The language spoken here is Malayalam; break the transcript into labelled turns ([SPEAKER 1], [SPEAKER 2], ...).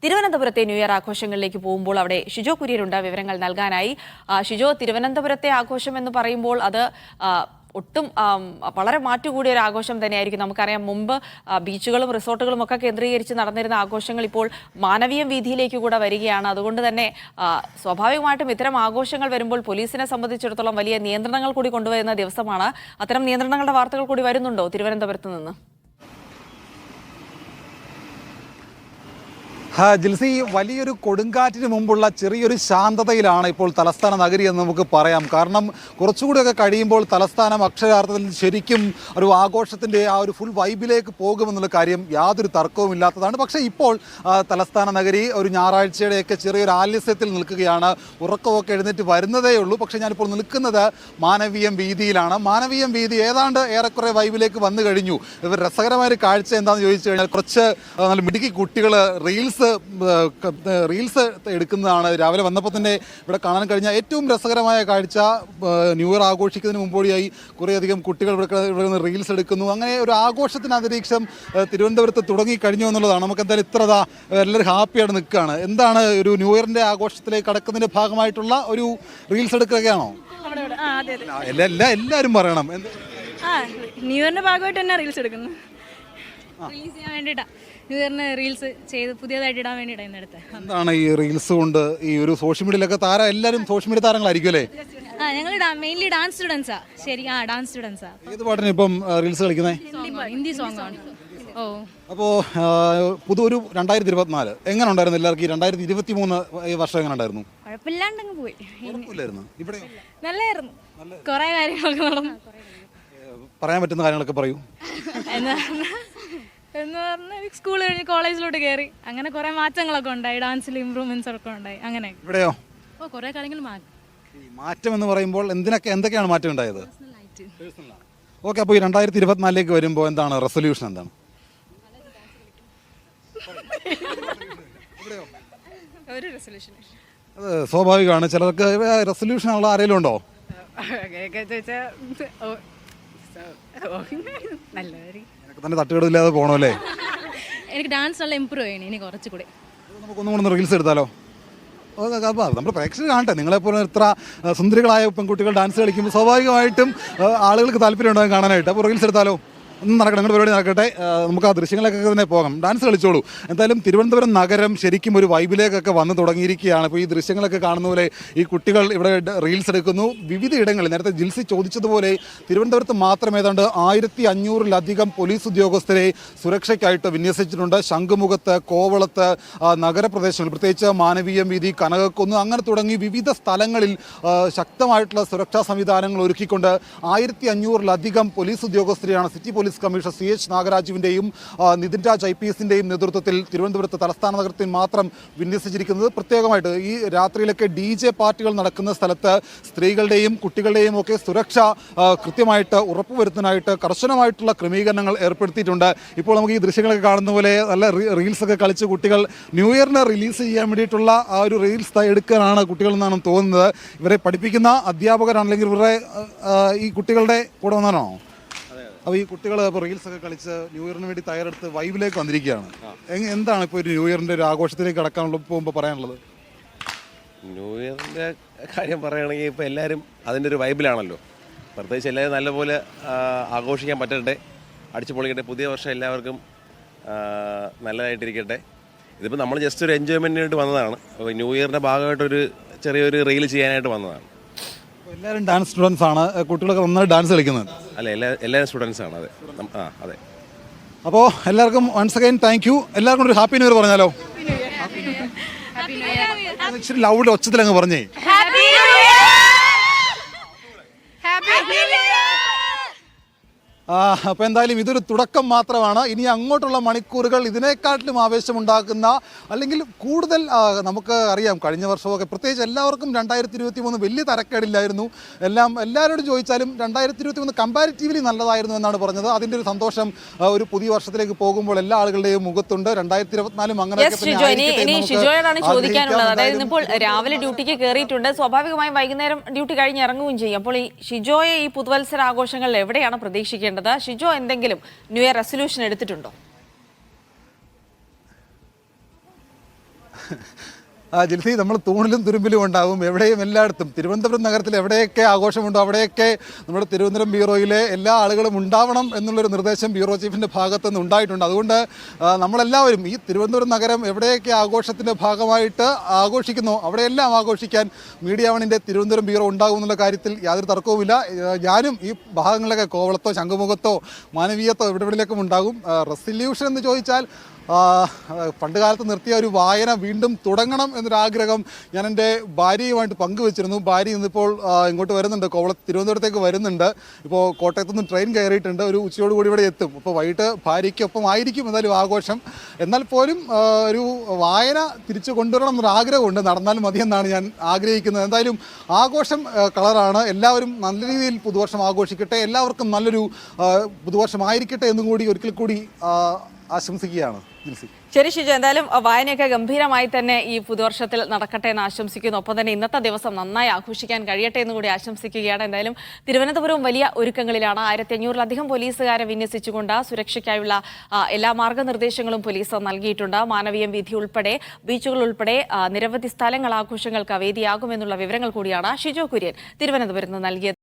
[SPEAKER 1] തിരുവനന്തപുരത്തെ ന്യൂ ഇയർ ആഘോഷങ്ങളിലേക്ക് പോകുമ്പോൾ അവിടെ ഷിജോ കുര്യരുണ്ട് വിവരങ്ങൾ നൽകാനായി. ഷിജോ, തിരുവനന്തപുരത്തെ ആഘോഷം എന്ന് പറയുമ്പോൾ അത് ഒട്ടും വളരെ മാറ്റുകൂടിയ ഒരു ആഘോഷം തന്നെയായിരിക്കും. നമുക്കറിയാം, മുമ്പ് ബീച്ചുകളും റിസോർട്ടുകളും ഒക്കെ കേന്ദ്രീകരിച്ച് നടന്നിരുന്ന ആഘോഷങ്ങൾ ഇപ്പോൾ മാനവീയം വീതിയിലേക്ക് കൂടെ വരികയാണ്. അതുകൊണ്ട് തന്നെ സ്വാഭാവികമായിട്ടും ഇത്തരം ആഘോഷങ്ങൾ വരുമ്പോൾ പോലീസിനെ സംബന്ധിച്ചിടത്തോളം വലിയ നിയന്ത്രണങ്ങൾ കൂടി കൊണ്ടുവരുന്ന ദിവസമാണ്. അത്തരം നിയന്ത്രണങ്ങളുടെ വാർത്തകൾ കൂടി വരുന്നുണ്ടോ തിരുവനന്തപുരത്ത് നിന്ന്?
[SPEAKER 2] ജിൽസി, വലിയൊരു കൊടുങ്കാറ്റിന് മുമ്പുള്ള ചെറിയൊരു ശാന്തതയിലാണ് ഇപ്പോൾ തലസ്ഥാന നഗരി എന്ന് നമുക്ക് പറയാം. കാരണം കുറച്ചുകൂടിയൊക്കെ കഴിയുമ്പോൾ തലസ്ഥാനം അക്ഷരാർത്ഥത്തിൽ ശരിക്കും ഒരു ആഘോഷത്തിൻ്റെ ആ ഒരു ഫുൾ വൈബിലേക്ക് പോകുമെന്നുള്ള കാര്യം യാതൊരു തർക്കവും ഇല്ലാത്തതാണ്. പക്ഷേ ഇപ്പോൾ തലസ്ഥാന നഗരി ഒരു ഞായറാഴ്ചയുടെയൊക്കെ ചെറിയൊരു ആലസ്യത്തിൽ നിൽക്കുകയാണ്. ഉറക്കമൊക്കെ എഴുന്നേറ്റ് വരുന്നതേ ഉള്ളൂ. പക്ഷേ ഞാനിപ്പോൾ നിൽക്കുന്നത് മാനവീയം വീതിയിലാണ്. മാനവീയം വീതി ഏതാണ്ട് ഏറെക്കുറെ വൈബിലേക്ക് വന്നു കഴിഞ്ഞു. ഇവർ രസകരമായൊരു കാഴ്ച എന്താണെന്ന് ചോദിച്ചു കഴിഞ്ഞാൽ, കുറച്ച് നല്ല മിടുക്കി കുട്ടികൾ റീൽസ് എടുക്കുന്നതാണ്. രാവിലെ വന്നപ്പോൾ തന്നെ ഇവിടെ കാണാൻ കഴിഞ്ഞ ഏറ്റവും രസകരമായ കാഴ്ച, ന്യൂ ഇയർ ആഘോഷിക്കുന്നതിന് മുമ്പോടിയായി കുറേയധികം കുട്ടികൾ ഇവിടെ നിന്ന് റീൽസ് എടുക്കുന്നു. അങ്ങനെ ഒരു ആഘോഷത്തിന് അന്തരീക്ഷം തിരുവനന്തപുരത്ത് തുടങ്ങിക്കഴിഞ്ഞു എന്നുള്ളതാണ്. നമുക്ക് എന്തായാലും എല്ലാവരും ഹാപ്പിയായിട്ട് നിൽക്കുകയാണ്. എന്താണ് ഒരു ന്യൂ ഇയറിൻ്റെ ആഘോഷത്തിലേക്ക് കടക്കുന്നതിൻ്റെ ഭാഗമായിട്ടുള്ള ഒരു റീൽസ് എടുക്കുകയാണോ? എല്ലാവരും പറയണം.
[SPEAKER 3] ന്യൂ ഇയറിൻ്റെ ഭാഗമായിട്ട് തന്നെ റീൽസ് എടുക്കുന്നു. റിലീസ് ചെയ്യാൻ വേണ്ടിയിട്ടാണ് ന്യൂ ഇയറിന് റീൽസ് ചെയ്ത് പുതിയതായിട്ട് ഇടാൻ വേണ്ടിയിട്ടാണ് ഇന്നെടുത്ത്.
[SPEAKER 2] എന്താണ് ഈ റീൽസ് കൊണ്ട് ഈ ഒരു സോഷ്യൽ മീഡിയയിലൊക്കെ എല്ലാവരും സോഷ്യൽ മീഡിയ താരങ്ങളായിരിക്കും അല്ലേ?
[SPEAKER 3] ഞങ്ങൾ മെയിൻലി ഡാൻസ് സ്റ്റുഡൻസാ. ശരി, ഡാൻസ് സ്റ്റുഡൻസാ.
[SPEAKER 2] ഏത് പാട്ടിന് ഇപ്പം റീൽസ് കളിക്കുന്നത്?
[SPEAKER 3] ഹിന്ദി സോങ് ആണ്.
[SPEAKER 2] അപ്പോൾ ഒരു 2024 എങ്ങനെ ഉണ്ടായിരുന്നു എല്ലാവർക്കും? 2023 ഈ വർഷം എങ്ങനെ ഉണ്ടായിരുന്നു?
[SPEAKER 3] കുഴപ്പമില്ലാണ്ടങ്ങ് പോയി.
[SPEAKER 2] ഇവിടെ
[SPEAKER 3] നല്ലായിരുന്നു. കുറെ കാര്യങ്ങളൊക്കെ നടന്നു.
[SPEAKER 2] പറയാൻ പറ്റുന്ന കാര്യങ്ങളൊക്കെ പറയൂ.
[SPEAKER 3] എന്ന് പറഞ്ഞാൽ സ്കൂൾ കഴിഞ്ഞ് കോളേജിലോട്ട് കയറി, അങ്ങനെ കുറെ മാറ്റങ്ങളൊക്കെ ഉണ്ടായി. ഡാൻസിൽ ഇമ്പ്രൂവ്മെന്റ്സ് ഒക്കെ ഉണ്ടായി. അങ്ങനെ
[SPEAKER 2] ഇവിടെയോ
[SPEAKER 3] കുറെ കാര്യങ്ങൾ
[SPEAKER 2] മാറ്റം എന്ന് പറയുമ്പോൾ എന്തൊക്കെയാണ് മാറ്റം ഉണ്ടായത്? ഓക്കെ, അപ്പോൾ ഈ 2024 വരുമ്പോൾ എന്താണ് റെസൊല്യൂഷൻ? എന്താണ്
[SPEAKER 3] ഒരു റെസൊല്യൂഷൻ?
[SPEAKER 2] അത് സ്വാഭാവികമാണ്. ചിലർക്ക് റെസൊല്യൂഷൻ ഉള്ള ആരെങ്കിലും ഉണ്ടോ? തന്നെ തട്ടുകേടില്ലാതെ പോകണമല്ലേ?
[SPEAKER 3] എനിക്ക് ഡാൻസ് നല്ല ഇമ്പ്രൂവ് ചെയ്യണം ഇനി കുറച്ചുകൂടി.
[SPEAKER 2] നമുക്കൊന്നും കൂടെ റീൽസ് എടുത്താലോ? നമ്മൾ പ്രേക്ഷകർ കാണട്ടെ. നിങ്ങളെപ്പോലെ ഇത്ര സുന്ദരികളായ പെൺകുട്ടികൾ ഡാൻസ് കളിക്കുമ്പോൾ സ്വാഭാവികമായിട്ടും ആളുകൾക്ക് താല്പര്യം ഉണ്ടാകും കാണാനായിട്ട്. അപ്പോൾ റീൽസ് എടുത്താലോ? ഒന്നും നടക്കട്ടെ, നിങ്ങളുടെ പരിപാടി നടക്കട്ടെ. നമുക്ക് ആ ദൃശ്യങ്ങളൊക്കെ തന്നെ പോകാം. ഡാൻസ് കളിച്ചോളൂ. എന്തായാലും തിരുവനന്തപുരം നഗരം ശരിക്കും ഒരു വൈബിലേക്കൊക്കെ വന്ന് തുടങ്ങിയിരിക്കുകയാണ്. ഇപ്പോൾ ഈ ദൃശ്യങ്ങളൊക്കെ കാണുന്ന പോലെ ഈ കുട്ടികൾ ഇവിടെ റീൽസ് എടുക്കുന്നു വിവിധ ഇടങ്ങളിൽ. നേരത്തെ ജിൽസി ചോദിച്ചതുപോലെ തിരുവനന്തപുരത്ത് മാത്രം ഏതാണ്ട് 1500-ലധികം പോലീസ് ഉദ്യോഗസ്ഥരെ സുരക്ഷയ്ക്കായിട്ട് വിന്യസിച്ചിട്ടുണ്ട്. ശംഖുമുഖത്ത്, കോവളത്ത്, നഗരപ്രദേശങ്ങളിൽ, പ്രത്യേകിച്ച് മാനവീയം വീതി, കനകക്കുന്ന്, അങ്ങനെ തുടങ്ങി വിവിധ സ്ഥലങ്ങളിൽ ശക്തമായിട്ടുള്ള സുരക്ഷാ സംവിധാനങ്ങൾ ഒരുക്കിക്കൊണ്ട് 1500-ലധികം പോലീസ് ഉദ്യോഗസ്ഥരെയാണ് സിറ്റി പോലീസ് കമ്മീഷണർ CH നാഗരാജുവിൻ്റെയും നിതിൻ രാജ് IPS-ൻ്റെയും നേതൃത്വത്തിൽ തിരുവനന്തപുരത്ത് തലസ്ഥാന നഗരത്തിൽ മാത്രം വിന്യസിച്ചിരിക്കുന്നത്. പ്രത്യേകമായിട്ട് ഈ രാത്രിയിലൊക്കെ DJ പാർട്ടികൾ നടക്കുന്ന സ്ഥലത്ത് സ്ത്രീകളുടെയും കുട്ടികളുടെയും ഒക്കെ സുരക്ഷ കൃത്യമായിട്ട് ഉറപ്പുവരുത്താനായിട്ട് കർശനമായിട്ടുള്ള ക്രമീകരണങ്ങൾ ഏർപ്പെടുത്തിയിട്ടുണ്ട്. ഇപ്പോൾ നമുക്ക് ഈ ദൃശ്യങ്ങളൊക്കെ കാണുന്ന പോലെ നല്ല റീൽസൊക്കെ കളിച്ച് കുട്ടികൾ ന്യൂ ഇയറിനെ റിലീസ് ചെയ്യാൻ വേണ്ടിയിട്ടുള്ള ആ ഒരു റീൽസ് എടുക്കാനാണ് കുട്ടികളെന്നാണ് തോന്നുന്നത്. ഇവരെ പഠിപ്പിക്കുന്ന അധ്യാപകരാണെങ്കിൽ ഇവരുടെ ഈ കുട്ടികളുടെ കൂടെ വന്നാണോ? അപ്പോൾ ഈ കുട്ടികൾ ഇപ്പോൾ റീൽസൊക്കെ കളിച്ച് ന്യൂ ഇയറിന് വേണ്ടി തയ്യാറെടുത്ത് വൈബിലേക്ക് വന്നിരിക്കുകയാണ്. എന്താണ് ഇപ്പോൾ ഒരു ന്യൂ ഇയറിൻ്റെ ഒരു ആഘോഷത്തിലേക്ക് കടക്കാനുള്ള പോകുമ്പോൾ പറയാനുള്ളത്?
[SPEAKER 4] ന്യൂ ഇയറിൻ്റെ കാര്യം പറയുകയാണെങ്കിൽ ഇപ്പോൾ എല്ലാവരും അതിൻ്റെ ഒരു വൈബിലാണല്ലോ. പ്രത്യേകിച്ച് എല്ലാവരും നല്ലപോലെ ആഘോഷിക്കാൻ പറ്റട്ടെ, അടിച്ചു പൊളിക്കട്ടെ. പുതിയ വർഷം എല്ലാവർക്കും നല്ലതായിട്ടിരിക്കട്ടെ. ഇതിപ്പോൾ നമ്മൾ ജസ്റ്റ് ഒരു എൻജോയ്മെൻറ്റിന് വേണ്ടി വന്നതാണ്. അപ്പോൾ ന്യൂ ഇയറിൻ്റെ ഭാഗമായിട്ടൊരു ചെറിയൊരു റീൽ ചെയ്യാനായിട്ട് വന്നതാണ്.
[SPEAKER 2] എല്ലാവരും ഡാൻസ് സ്റ്റുഡൻസ് ആണ്. കുട്ടികളൊക്കെ നന്നായി ഡാൻസ് കളിക്കുന്നത്
[SPEAKER 4] അല്ല, എല്ലാവരും സ്റ്റുഡൻസ് ആണ്. അതെ.
[SPEAKER 2] അപ്പോൾ എല്ലാവർക്കും വൺസ് അഗൈൻ താങ്ക് യു. എല്ലാവർക്കും ഒരു ഹാപ്പി ന്യൂ ഇയർ പറഞ്ഞാലോ? ഇച്ചിരി ലൗഡ് ഒച്ചത്തിലങ്ങ് പറഞ്ഞേ. അപ്പോൾ എന്തായാലും ഇതൊരു തുടക്കം മാത്രമാണ്. ഇനി അങ്ങോട്ടുള്ള മണിക്കൂറുകൾ ഇതിനേക്കാട്ടിലും ആവേശമുണ്ടാക്കുന്ന, അല്ലെങ്കിൽ കൂടുതൽ, നമുക്ക് അറിയാം കഴിഞ്ഞ വർഷമൊക്കെ പ്രത്യേകിച്ച് എല്ലാവർക്കും 2023 വലിയ തരക്കേടില്ലായിരുന്നു. എല്ലാവരോടും ചോദിച്ചാലും 2023 കമ്പാരിറ്റീവ്ലി നല്ലതായിരുന്നു എന്നാണ് പറഞ്ഞത്. അതിൻ്റെ ഒരു സന്തോഷം ഒരു പുതിയ വർഷത്തിലേക്ക് പോകുമ്പോൾ എല്ലാ ആളുകളുടെയും മുഖത്തുണ്ട്. 2024 അങ്ങനെ
[SPEAKER 1] ചോദിക്കാനുള്ളത്. അതായത് ഇപ്പോൾ രാവിലെ ഡ്യൂട്ടിക്ക് കയറിയിട്ടുണ്ട്, സ്വാഭാവികമായും വൈകുന്നേരം ഡ്യൂട്ടി കഴിഞ്ഞ് ഇറങ്ങുകയും ചെയ്യും. അപ്പോൾ ഈ ഷിജോയെ ഈ പുതുവത്സര ആഘോഷങ്ങളിൽ എവിടെയാണ് പ്രതീക്ഷിക്കേണ്ടത്? ഷിജോ എന്തെങ്കിലും ന്യൂ ഇയർ റെസൊല്യൂഷൻ എടുത്തിട്ടുണ്ടോ?
[SPEAKER 2] ജിൽസി, നമ്മൾ തൂണിലും തുരുമ്പിലും ഉണ്ടാവും, എവിടെയും എല്ലായിടത്തും. തിരുവനന്തപുരം നഗരത്തിൽ എവിടെയൊക്കെ ആഘോഷമുണ്ടോ അവിടെയൊക്കെ നമ്മുടെ തിരുവനന്തപുരം ബ്യൂറോയിലെ എല്ലാ ആളുകളും ഉണ്ടാവണം എന്നുള്ളൊരു നിർദ്ദേശം ബ്യൂറോ ചീഫിൻ്റെ ഭാഗത്തു നിന്ന് ഉണ്ടായിട്ടുണ്ട്. അതുകൊണ്ട് നമ്മളെല്ലാവരും ഈ തിരുവനന്തപുരം നഗരം എവിടെയൊക്കെ ആഘോഷത്തിൻ്റെ ഭാഗമായിട്ട് ആഘോഷിക്കുന്നോ അവിടെയെല്ലാം ആഘോഷിക്കാൻ മീഡിയ വണ്ണിൻ്റെ തിരുവനന്തപുരം ബ്യൂറോ ഉണ്ടാകും എന്നുള്ള കാര്യത്തിൽ യാതൊരു തർക്കവുമില്ല. ഞാനും ഈ ഭാഗങ്ങളിലൊക്കെ കോവളത്തോ ശംഖുമുഖത്തോ മാനവീയത്തോ എവിടെയെങ്കിലേക്കും ഉണ്ടാകും. റെസല്യൂഷൻ എന്ന് ചോദിച്ചാൽ പണ്ട് കാലത്ത് നിർത്തിയ ഒരു വായന വീണ്ടും തുടങ്ങണം എന്നൊരാഗ്രഹം ഞാൻ എൻ്റെ ഭാര്യയുമായിട്ട് പങ്കുവെച്ചിരുന്നു. ഭാര്യ ഇന്നിപ്പോൾ ഇങ്ങോട്ട് വരുന്നുണ്ട്, തിരുവനന്തപുരത്തേക്ക് വരുന്നുണ്ട്. ഇപ്പോൾ കോട്ടയത്തു നിന്ന് ട്രെയിൻ കയറിയിട്ടുണ്ട്, ഒരു ഉച്ചയോടുകൂടി ഇവിടെ എത്തും. അപ്പോൾ വൈകിട്ട് ഭാര്യയ്ക്കൊപ്പം ആയിരിക്കും എന്തായാലും ആഘോഷം. എന്നാൽ പോലും ഒരു വായന തിരിച്ചു കൊണ്ടുവരണം എന്നൊരു ആഗ്രഹമുണ്ട്. നടന്നാൽ മതിയെന്നാണ് ഞാൻ ആഗ്രഹിക്കുന്നത്. എന്തായാലും ആഘോഷം കളറാണ്. എല്ലാവരും നല്ല രീതിയിൽ പുതുവർഷം ആഘോഷിക്കട്ടെ, എല്ലാവർക്കും നല്ലൊരു പുതുവർഷമായിരിക്കട്ടെ എന്നും കൂടി ഒരിക്കൽ കൂടി ആശംസിക്കുകയാണ് ജിൽസി.
[SPEAKER 1] ശരി ഷിജു, എന്തായാലും വായനയൊക്കെ ഗംഭീരമായി തന്നെ ഈ പുതുവർഷത്തിൽ നടക്കട്ടെ എന്ന് ആശംസിക്കുന്നു. ഒപ്പം തന്നെ ഇന്നത്തെ ദിവസം നന്നായി ആഘോഷിക്കാൻ കഴിയട്ടെ എന്ന് കൂടി ആശംസിക്കുകയാണ്. എന്തായാലും തിരുവനന്തപുരവും വലിയ ഒരുക്കങ്ങളിലാണ്. 1500-ലധികം പോലീസുകാരെ വിന്യസിച്ചുകൊണ്ട് സുരക്ഷയ്ക്കായുള്ള എല്ലാ മാർഗനിർദ്ദേശങ്ങളും പോലീസ് നൽകിയിട്ടുണ്ട്. മാനവീയം വീഥി ഉൾപ്പെടെ ബീച്ചുകൾ ഉൾപ്പെടെ നിരവധി സ്ഥലങ്ങൾ ആഘോഷങ്ങൾക്ക് വേദിയാകുമെന്നുള്ള വിവരങ്ങൾ കൂടിയാണ് ഷിജോ കുര്യൻ തിരുവനന്തപുരത്ത് നൽകിയത്.